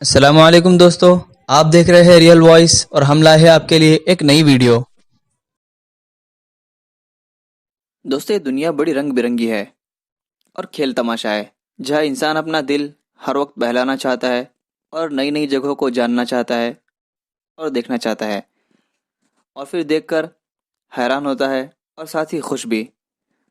अस्सलामुअलैकुम दोस्तों, आप देख रहे हैं रियल वॉइस और हम लाए हैं आपके लिए एक नई वीडियो। दोस्तों, ये दुनिया बड़ी रंग बिरंगी है और खेल तमाशा है जहाँ इंसान अपना दिल हर वक्त बहलाना चाहता है और नई नई जगहों को जानना चाहता है और देखना चाहता है और फिर देखकर हैरान होता है और साथ ही खुश भी।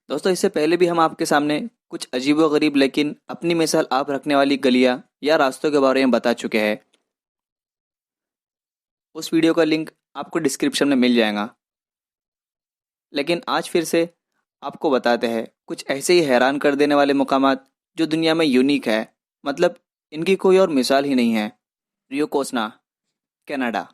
दोस्तों, इससे पहले भी हम आपके सामने कुछ अजीबोगरीब लेकिन अपनी मिसाल आप रखने वाली गलियाँ या रास्तों के बारे में बता चुके हैं। उस वीडियो का लिंक आपको डिस्क्रिप्शन में मिल जाएगा। लेकिन आज फिर से आपको बताते हैं कुछ ऐसे ही हैरान कर देने वाले मुकामात जो दुनिया में यूनिक है, मतलब इनकी कोई और मिसाल ही नहीं है। रियो कोस्ना, कनाडा।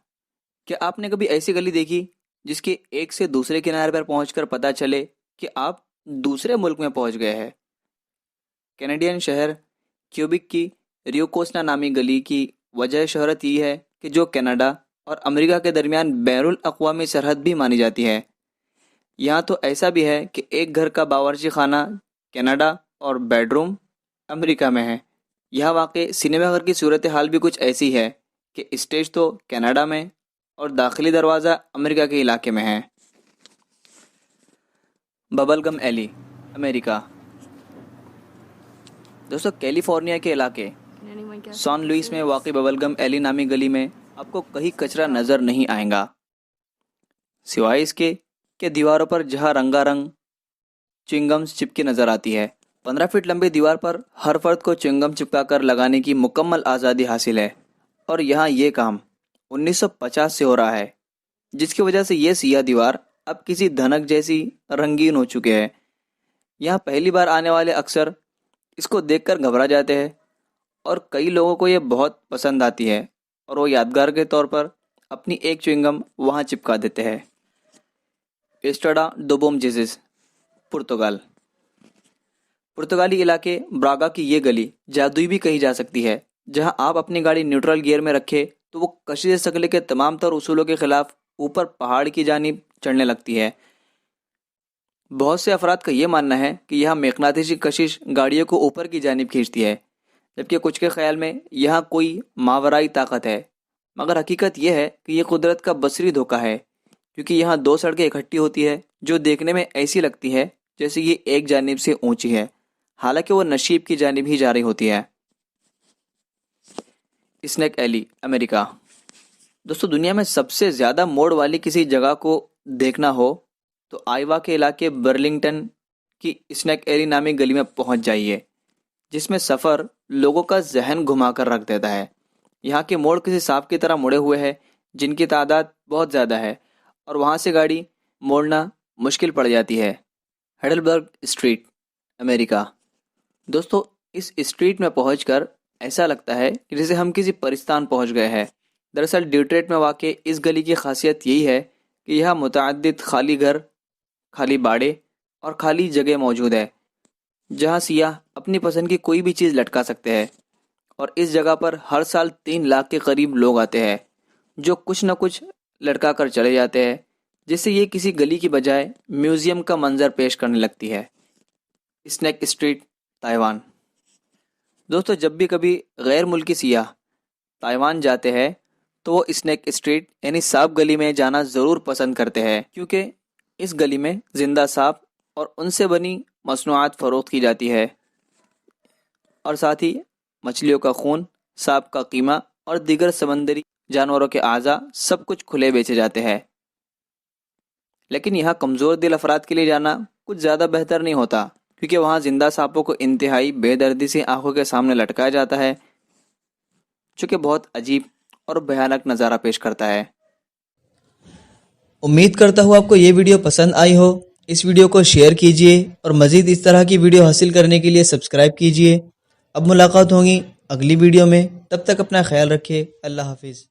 क्या आपने कभी ऐसी गली देखी जिसके एक से दूसरे किनारे पर पहुंचकर पता चले कि आप दूसरे मुल्क में पहुंच गए हैं? कैनेडियन शहर क्यूबिक की रियो कोस्ना नामी गली की वजह शहरत ये है कि जो कनाडा और अमेरिका के दरमियान बैरुल अक़वामी सरहद भी मानी जाती है। यहाँ तो ऐसा भी है कि एक घर का बावर्ची खाना कनाडा और बेडरूम अमेरिका में है। यहाँ वाक़ई सिनेमा घर की सूरत हाल भी कुछ ऐसी है कि स्टेज तो कनाडा में और दाखिली दरवाज़ा अमेरिका के इलाके में है। Bubblegum alley, America. दोस्तों, कैलिफोर्निया के इलाके सॉन लुइस में वाक़ई बबलगम एली नामी गली में आपको कहीं कचरा नज़र नहीं आएगा, सिवाय इसके कि दीवारों पर जहाँ रंगारंग च्युइंगम्स चिपकी नज़र आती है। 15 फीट लंबी दीवार पर हर फर्द को च्युइंगम चिपका कर लगाने की मुकम्मल आज़ादी हासिल है और यहाँ ये काम 1950 से हो रहा है, जिसकी वजह से ये सियाह दीवार अब किसी धनक जैसी रंगीन हो चुके हैं। यहाँ पहली बार आने वाले अक्सर इसको देखकर घबरा जाते हैं और कई लोगों को ये बहुत पसंद आती है और वो यादगार के तौर पर अपनी एक च्युइंगम वहाँ चिपका देते हैं। एस्ट्राडा दो बोम जेजिस, पुर्तगाल। पुर्तगाली इलाके ब्रागा की ये गली जादुई भी कही जा सकती है, जहां आप अपनी गाड़ी न्यूट्रल गियर में रखें तो वो कशिश शक्ल के तमाम तर उसूलों के खिलाफ ऊपर पहाड़ की जानिब चढ़ने लगती है। बहुत से अफराद का ये मानना है कि यह मकनातीसी कशिश गाड़ियों को ऊपर की जानिब खींचती है, जबकि कुछ के ख्याल में यहाँ कोई मावराई ताकत है। मगर हकीकत यह है कि यह कुदरत का बसरी धोखा है, क्योंकि यहाँ दो सड़कें इकट्ठी होती है जो देखने में ऐसी लगती है जैसे ये एक जानिब से ऊंची है, हालांकि वो नशीब की जानिब ही जा रही होती है। Snake alley, America. दोस्तों, दुनिया में सबसे ज़्यादा मोड़ वाली किसी जगह को देखना हो तो आइवा के इलाके बर्लिंगटन की स्नैक एली नामी गली में पहुंच जाइए, जिसमें सफ़र लोगों का जहन घुमा कर रख देता है। यहाँ के मोड़ किसी सांप की तरह मुड़े हुए हैं, जिनकी तादाद बहुत ज़्यादा है और वहाँ से गाड़ी मोड़ना मुश्किल पड़ जाती है। Heidelberg street, America. दोस्तों, इस स्ट्रीट में पहुंचकर ऐसा लगता है कि जैसे हम किसी परिस्तान पहुंच गए हैं। दरअसल डिट्रॉइट में वाक़ इस गली की खासियत यही है कि यहाँ मुतअद्दिद खाली घर, खाली बाड़े और खाली जगह मौजूद है, जहाँ सियाह अपनी पसंद की कोई भी चीज़ लटका सकते हैं। और इस जगह पर हर साल 3 लाख के करीब लोग आते हैं जो कुछ न कुछ लटका कर चले जाते हैं, जिससे ये किसी गली की बजाय म्यूज़ियम का मंजर पेश करने लगती है। Snake street, Taiwan. दोस्तों, जब भी कभी गैर मुल्की सियाह ताइवान जाते हैं तो वो स्नैक स्ट्रीट यानी सांप गली में जाना ज़रूर पसंद करते हैं, क्योंकि इस गली में ज़िंदा सांप और उनसे बनी मसनूआत फ़रोख्त की जाती है और साथ ही मछलियों का खून, सांप का कीमा और दीगर समंदरी जानवरों के आज़ा सब कुछ खुले बेचे जाते हैं। लेकिन यहाँ कमज़ोर दिल अफराद के लिए जाना कुछ ज़्यादा बेहतर नहीं होता, क्योंकि वहाँ ज़िंदा सांपों को इंतहाई बेदर्दी से आंखों के सामने लटकाया जाता है, जो कि बहुत अजीब और भयानक नज़ारा पेश करता है। उम्मीद करता हूँ आपको ये वीडियो पसंद आई हो। इस वीडियो को शेयर कीजिए और मज़ीद इस तरह की वीडियो हासिल करने के लिए सब्सक्राइब कीजिए। अब मुलाकात होगी अगली वीडियो में, तब तक अपना ख्याल रखिए। अल्लाह हाफिज़।